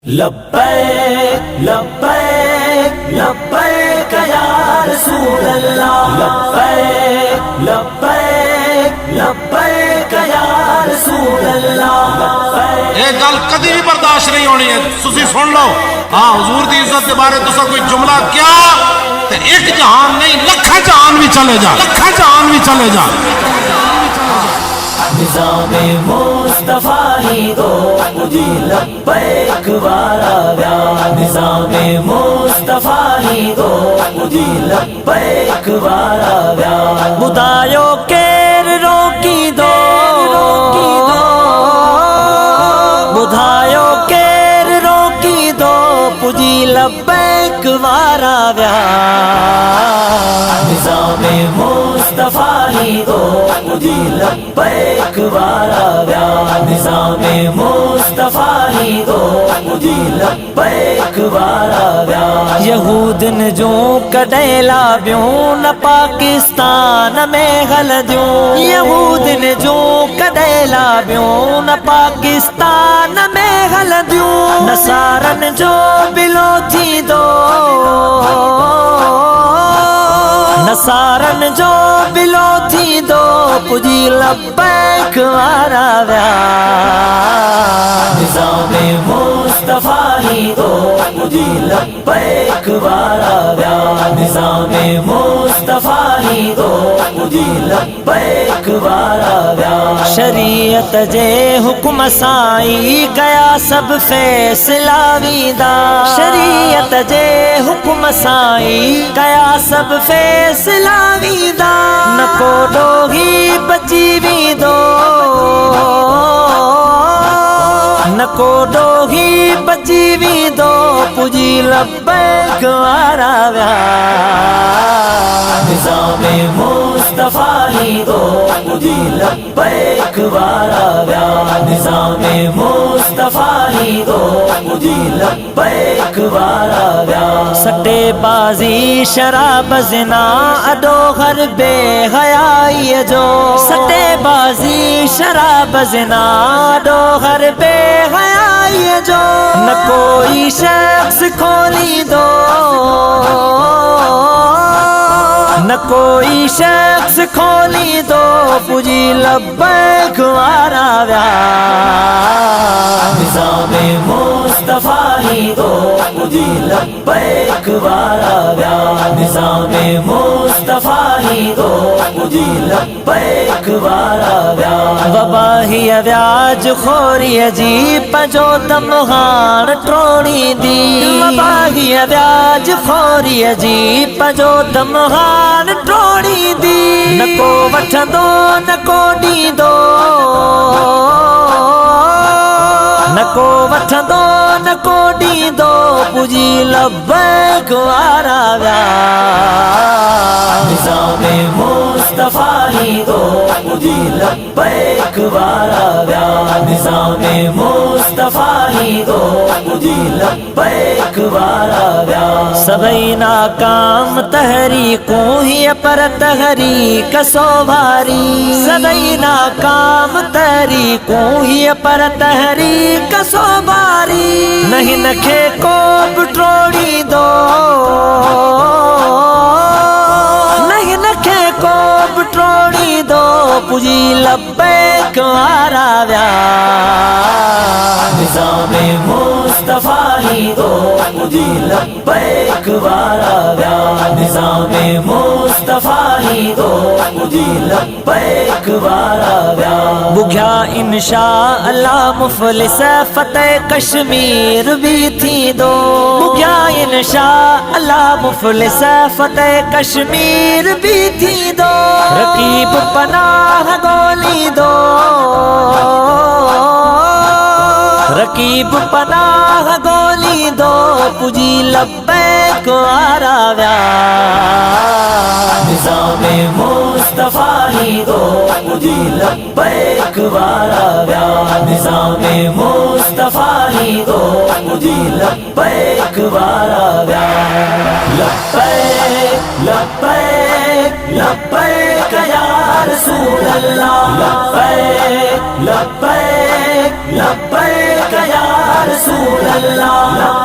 लब्बैक लब्बैक लब्बैक या रसूल अल्लाह। लब्बैक लब्बैक लब्बैक या रसूल अल्लाह। ये गल कभी भी बर्दाश्त नहीं होनी है। तुसी सुन लो, हाँ हुजूर दी इज्जत के बारे तुसा कोई जुमला क्या ते एक जहान नहीं लखा जहान भी चले जा, लखा जहान भी चले जा। निज़ामे मुस्तफा ही दो पुजी लब्बैक वारा व्या। निज़ामे मुस्तफा ही दो पुजी लब्बैक वारा व्या। बुदायो केर रोकी दो, बुधायो केर रोकी दो पुजी लब्बैक वारा व्या। निज़ामे मुस्तफा ही दो पुजी लब्बैक वारा व्या। निज़ामे मुस्तफा ही दो पुजी लब्बैक वारा व्या। यहूदन जो कडेला ब्यों न पाकिस्तान में हल द्यों। यहूदन जो कडेला ब्यों न पाकिस्तान में हल द्यों। नसारन जो बिलोची दो, नसारन जो बिलोची दो पुजी लब्बैक वारा व्या। निज़ामे मुस्तफा ही दो पुजी लब्बैक वारा व्या। निज़ामे मुस्तफा ही दो पुजी लब्बैक वारा व्या। शरीयत जे हुक्म साई कया सब फैसला वीदा। शरीयत जे हुक्म साई कया सब फैसला वीदा। न को डोही बची भी दो, न को डोही बची भी दो पुजी लब्बैक वारा व्या। निज़ामे मुस्तफा ही दो पुजी लब्बैक वारा व्या। निज़ामे मुस्तफा ही दो पुजी लब्बैक वारा व्या। सट्टे बाजी शराब ज़िना अडो हर बेहयाई जो। सट्टे बाजी शराब ज़िना अडो हर बेहयाई जो। न कोई शख्स खोली दो, न कोई शख्स खोली दो पुजी लब्बैक वारा व्या। निज़ामे मुस्तफा ही दो पुजी लब्बैक वारा व्या। निज़ामे मुस्तफा ही दो पुजी लब्बैक वारा व्या। वबाही व्याज खोरी जी पंजो दमहान ट्रोणी दी। वबाही व्याज खोरी जी पंजो दमहान ट्रोणी दी। न को वठंदो न को ॾींदो, न को वठंदो न को ॾींदो पुजी लब्बैक वारा व्या। निज़ामे मुस्तफा ही दो पुजी लब्बैक वारा व्या। निज़ामे मुस्तफा ही दो पुजी लब्बैक वारा व्या। सबई नाकाम तहरीकूं ही पर तहरीक सो भारी। सबई नाकाम तहरीकूं ही पर तहरीक सो भारी। नहीं नखे को ट्रोड़ी दो, नहीं नखे को ट्रोड़ी दो पुजी लब्बैक वारा व्या। निज़ामे मुस्तफा ही दो पुजी लब्बैक वारा व्या। निज़ामे मुस्तफा ही दो पुजी लब्बैक वारा व्या। बुघ्या इंशा अल्लाह मुफलिस फतेह कश्मीर भी थी दो। बुघ्या इंशा अल्लाह मुफलिस फतेह कश्मीर भी थी दो। रकीब पनाह गोली दो, रकीब पनाह गोली दो पुजी लब्बैक वारा व्या। निज़ामे मुस्तफा ही दो पुजी लब्बैक वारा व्या। निज़ामे मुस्तफा ही दो पुजी लब्बैक वारा व्या। लब्बैक लब्बैक लब्बैक या रसूल अल्लाह। लब्बैक लब्बैक लब्बैक या रसूल अल्लाह